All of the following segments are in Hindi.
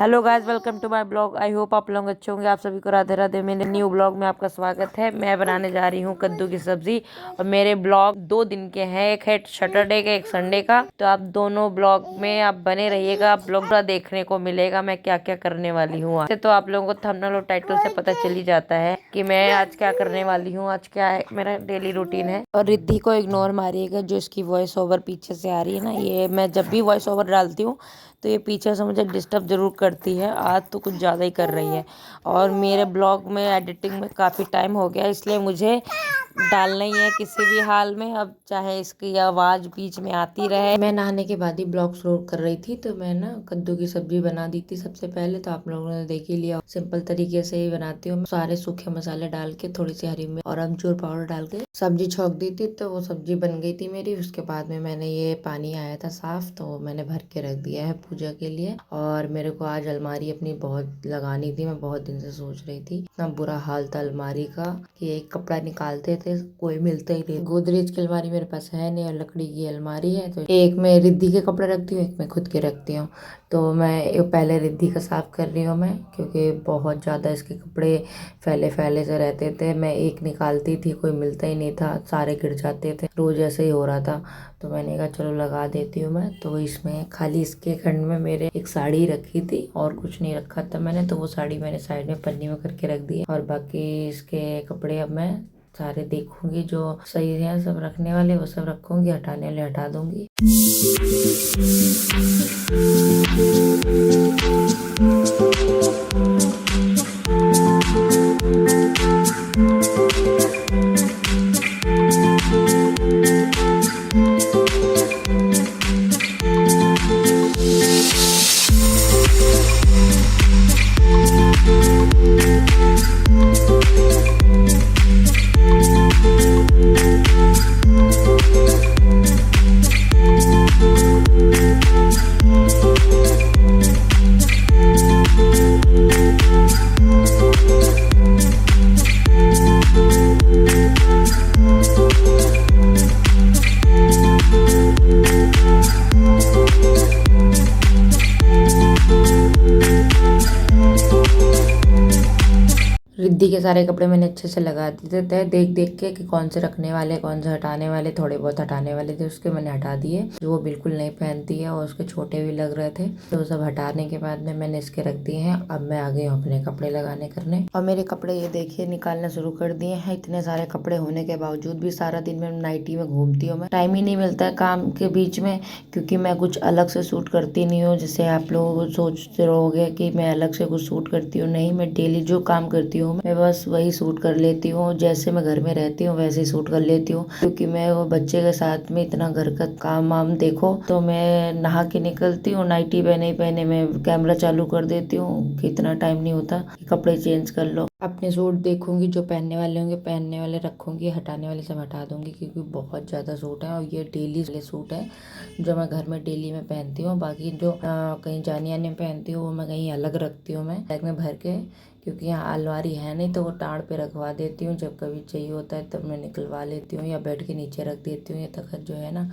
Hello guys, welcome to my blog. I hope आप लोग अच्छे होंगे। आप सभी को राधे राधे। मेरे न्यू ब्लॉग में आपका स्वागत है। मैं बनाने जा रही हूँ कद्दू की सब्जी और मेरे ब्लॉग 2 दिन के हैं, एक है सैटरडे का, एक संडे का। तो आप दोनों ब्लॉग में आप बने रहिएगा। आप ब्लॉग पूरा देखने को मिलेगा मैं क्या क्या करने वाली हूँ आज। तो आप लोगों को थंबनेल और टाइटल से पता चल ही जाता है कि मैं आज क्या करने वाली हूँ। आज क्या है मेरा डेली रूटीन है। और रिद्धि को इग्नोर मारिएगा, जो इसकी वॉइस ओवर पीछे से आ रही है ना, ये मैं जब भी वॉइस ओवर डालती हूँ तो ये पीछे से मुझे डिस्टर्ब जरूर करती है। आज तो कुछ ज़्यादा ही कर रही है। और मेरे ब्लॉग में एडिटिंग में काफ़ी टाइम हो गया, इसलिए मुझे डालना ही है किसी भी हाल में। अब चाहे इसकी आवाज़ बीच में आती रहे। मैं नहाने के बाद ही ब्लॉग शूट कर रही थी, तो मैं ना कद्दू की सब्जी बना दी थी सबसे पहले। तो आप लोगों ने देख ही लिया, सिंपल तरीके से ही बनाती हूँ। सारे सूखे मसाले डाल के, थोड़ी सी हरी मिर्च और अमचूर पाउडर डाल के सब्जी छौंक दी थी, तो वो सब्जी बन गई थी मेरी। उसके बाद में मैंने ये पानी आया था साफ, तो मैंने भर के रख दिया है पूजा के लिए। और मेरे को आज अलमारी अपनी बहुत लगानी थी। मैं बहुत दिन से सोच रही थी। इतना बुरा हाल था अलमारी का कि एक कपड़ा निकालते थे कोई मिलता ही नहीं। गोदरेज की अलमारी मेरे पास है नहीं और लकड़ी की अलमारी है, तो एक मैं रिद्धि के कपड़े रखती हूँ, एक मैं खुद के रखती हूँ। तो मैं पहले रिद्धि का साफ कर रही हूँ मैं, क्योंकि बहुत ज़्यादा इसके कपड़े फैले फैले से रहते थे। मैं एक निकालती थी, कोई मिलता ही नहीं था, सारे गिर जाते थे, रोज ऐसे ही हो रहा था। तो मैंने कहा चलो लगा देती हूँ मैं। तो इसमें खाली इसके खंड में मेरे एक साड़ी रखी थी और कुछ नहीं रखा था मैंने, तो वो साड़ी मैंने साइड में पन्नी में करके रख दी। और बाकी इसके कपड़े अब मैं सारे देखूंगी, जो सही है सब रखने वाले वो सब रखूंगी, हटाने वाले हटा दूंगी। रिद्धि के सारे कपड़े मैंने अच्छे से लगा दिए थे, देख देख के कि कौन से रखने वाले कौन से हटाने वाले। थोड़े बहुत हटाने वाले थे उसके मैंने हटा दिए, जो वो बिल्कुल नहीं पहनती है और उसके छोटे भी लग रहे थे। तो सब हटाने के बाद में मैंने इसके रख दिए हैं। अब मैं आ गई हूँ अपने कपड़े लगाने करने। और मेरे कपड़े ये देखिए निकालना शुरू कर दिए हैं। इतने सारे कपड़े होने के बावजूद भी सारा दिन मैं नाइटी में घूमती हूँ। मैं टाइम ही नहीं मिलता है काम के बीच में, क्योंकि मैं कुछ अलग से शूट करती नहीं हूँ। जैसे आप लोग सोचते रहोगे कि मैं अलग से कुछ शूट करती हूँ, नहीं, मैं डेली जो काम करती हूँ मैं बस वही सूट कर लेती हूँ। जैसे मैं घर में रहती हूँ वैसे ही सूट कर लेती हूँ, क्योंकि मैं वो बच्चे के साथ में इतना घर का काम वाम देखो, तो मैं नहा के निकलती हूँ, नाइटी पहने ही पहने मैं कैमरा चालू कर देती हूँ कि इतना टाइम नहीं होता कि कपड़े चेंज कर लो। अपने सूट देखूंगी, जो पहनने वाले होंगे पहनने वाले रखूंगी, हटाने वाले सब हटा दूंगी, क्योंकि बहुत ज़्यादा सूट है। और ये डेली वाले सूट है जो मैं घर में डेली में पहनती हूँ। बाकी जो कहीं जाने आने में पहनती हूँ वो मैं कहीं अलग रखती हूँ, मैं बैग में भर के, क्योंकि यहाँ अलमारी है नहीं, तो वो टाड़ पे रखवा देती हूँ। जब कभी चाहिए होता है तब मैं निकलवा लेती हूँ, या बेड के नीचे रख देती हूँ। ये तखत जो है ना,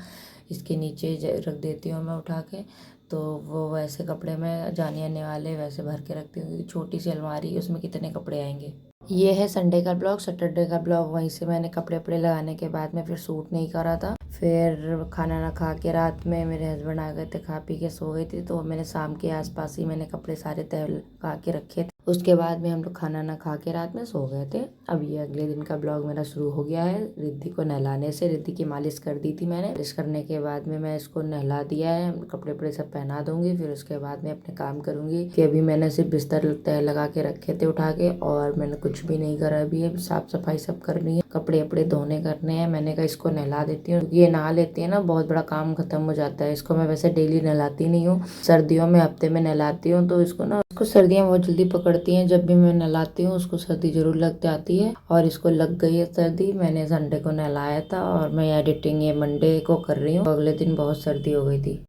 इसके नीचे रख देती हूँ मैं उठा के। तो वो वैसे कपड़े मैं जाने आने वाले वैसे भर के रखती हूँ, क्योंकि छोटी सी अलमारी उसमें कितने कपड़े आएंगे। ये है संडे का ब्लॉग। सैटरडे का ब्लॉग वहीं से मैंने कपड़े वपड़े लगाने के बाद में फिर सूट नहीं करा था। फिर खाना ना खा के रात में मेरे हस्बैंड आ गए थे, खा पी के सो गई थी, तो मैंने शाम के आसपास ही मैंने कपड़े सारे तय लगा के रखे थे। उसके बाद में हम लोग खाना ना खा के रात में सो गए थे। अब ये अगले दिन का ब्लॉग मेरा शुरू हो गया है रिद्धि को नहलाने से। रिद्धि की मालिश कर दी थी मैंने, मालिश करने के बाद में मैं इसको नहला दिया है, कपड़े वपड़े सब पहना दूंगी। फिर उसके बाद में अपने काम करूंगी, कि अभी मैंने सिर्फ बिस्तर तय लगा के रखे थे उठा के, और मैंने कुछ भी नहीं करा। अभी है साफ सफाई सब करनी है, कपड़े वपड़े धोने करने हैं। मैंने कहा इसको नहला देती हूँ, ये नहा लेती है ना, बहुत बड़ा काम खत्म हो जाता है। इसको मैं वैसे डेली नहलाती नहीं हूँ, सर्दियों में हफ्ते में नहलाती हूँ। तो इसको ना, इसको सर्दियाँ बहुत जल्दी पकड़ती हैं। जब भी मैं नहलाती हूँ उसको सर्दी जरूर लग जाती है, और इसको लग गई है सर्दी। मैंने संडे को नहलाया था और मैं एडिटिंग ये मंडे को कर रही हूँ। अगले दिन बहुत सर्दी हो गई थी।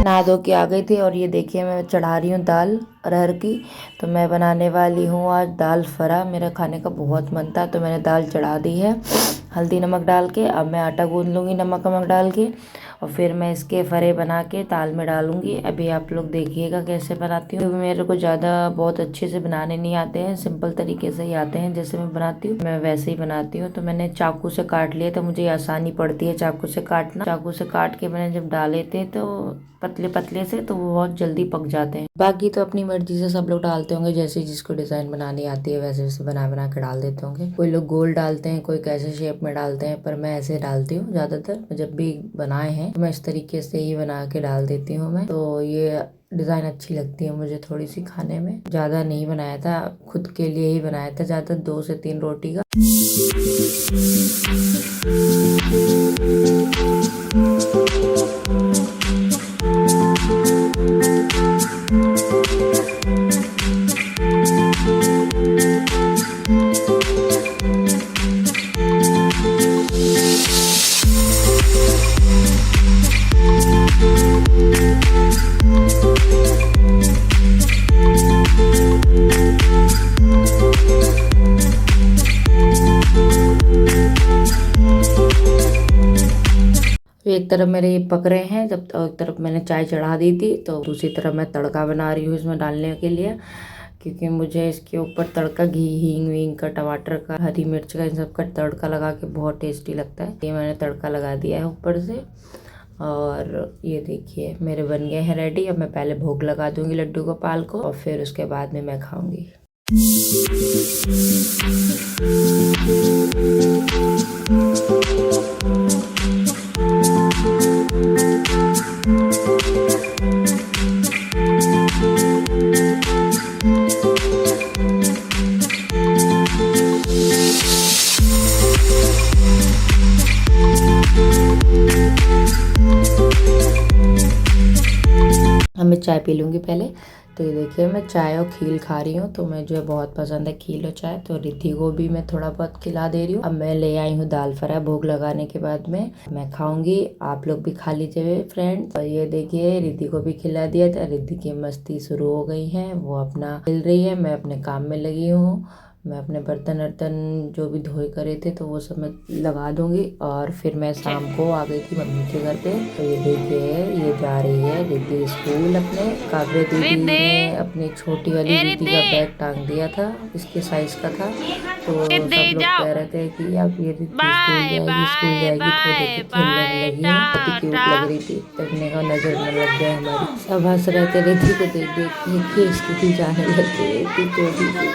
नहा धो के आ गई थी और ये देखिए मैं चढ़ा रही हूँ दाल अरहर की। तो मैं बनाने वाली हूँ आज दाल फ्राई। मेरा खाने का बहुत मन था तो मैंने दाल चढ़ा दी है हल्दी नमक डाल के। अब मैं आटा गूंद लूँगी नमक वमक डाल के और फिर मैं इसके फरे बना के दाल में डालूंगी। अभी आप लोग देखिएगा कैसे बनाती हूँ। मेरे को ज़्यादा बहुत अच्छे से बनाने नहीं आते हैं, सिंपल तरीके से ही आते हैं। जैसे मैं बनाती हूँ मैं वैसे ही बनाती हूँ। तो मैंने चाकू से काट लिए तो मुझे आसानी पड़ती है चाकू से काटना। चाकू से काट के मैंने जब डाले थे तो पतले पतले से तो वो बहुत जल्दी पक जाते हैं। बाकी तो अपनी मर्जी से सब लोग डालते होंगे, जैसे जिसको डिज़ाइन बनानी आती है वैसे वैसे बना बना के डाल देते होंगे। कोई लोग गोल डालते हैं, कोई कैसे शेप में डालते हैं, पर मैं ऐसे डालती हूँ ज़्यादातर। जब भी बनाए हैं तो मैं इस तरीके से ही बना के डाल देती हूँ मैं। तो ये डिज़ाइन अच्छी लगती है मुझे थोड़ी सी खाने में। ज़्यादा नहीं बनाया था, खुद के लिए ही बनाया था, ज़्यादा 2 से 3 रोटी का। एक तरफ मेरे ये पक रहे हैं, जब एक तरफ मैंने चाय चढ़ा दी थी तो दूसरी तरफ मैं तड़का बना रही हूँ इसमें डालने के लिए। क्योंकि मुझे इसके ऊपर तड़का घी हींग वींग का, टमाटर का, हरी मिर्च का, इन सब का तड़का लगा के बहुत टेस्टी लगता है। ये मैंने तड़का लगा दिया है ऊपर से। और ये देखिए मेरे बन गए हैं रेडी। अब मैं पहले भोग लगा दूंगी लड्डू गोपाल को और फिर उसके बाद में मैं खाऊंगी। अब मैं चाय पी लूँगी पहले। तो ये देखिए मैं चाय और खील खा रही हूँ। तो मुझे बहुत पसंद है खील और चाय, तो रिद्धि को भी मैं थोड़ा बहुत खिला दे रही हूँ। अब मैं ले आई हूँ दाल फ्राई भोग लगाने के बाद में मैं खाऊंगी। आप लोग भी खा लीजिए फ्रेंड्स। और ये देखिए रिद्धि को भी खिला दिया था। रिद्धि की मस्ती शुरू हो गई है, वो अपना खेल रही है, मैं अपने काम में लगी हूँ। मैं अपने बर्तन वर्तन जो भी धोए करे थे तो वो सब मैं लगा दूंगी। और फिर मैं शाम को आ गई थी मम्मी के घर पे। तो ये देखिए ये जा रही है रिद्धि स्कूल अपने। काव्य दीदी ने अपनी छोटी वाली दीदी का बैग टांग दिया था, इसके साइज का था। तो सब लोग कह रहे थे कि अब ये रिद्धि स्कूल जाएगी तो लेके खेलने लगी है, बहुत ही क्यूट लग रही थी। तकने का नजर न लग गया हमारी। सब हंस रहे थे रिद्धि को देख देख के, स्कूटी जाने लग गई इतनी छोटी सी।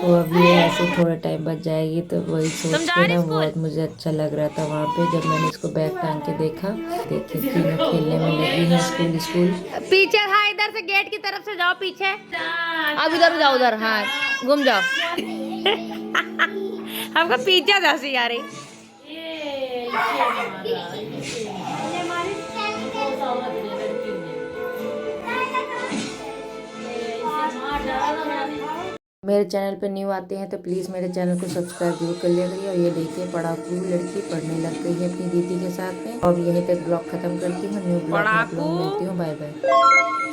तो अब ये ऐसे थोड़ा टाइम बच जाएगी। तो वही सोच के ना बहुत मुझे अच्छा लग रहा था वहाँ पे जब मैंने इसको बैग टांग के देखा। देखिए तीनों खेलने में लगी है स्कूल। पीछे, हाँ इधर से गेट की तरफ से जाओ पीछे। अब इधर जाओ, उधर हाँ घूम जाओ। हमको पीछे हंसी आ रही। मेरे चैनल पे न्यू आते हैं तो प्लीज़ मेरे चैनल को सब्सक्राइब जरूर कर लिया करिए। और ये देखिए पढ़ाकू लड़की पढ़ने लग गई है अपनी दीदी के साथ में। और यहीं तक ब्लॉग खत्म करती हूँ। न्यू ब्लॉग में आप लोग मिलती हूँ। Bye bye.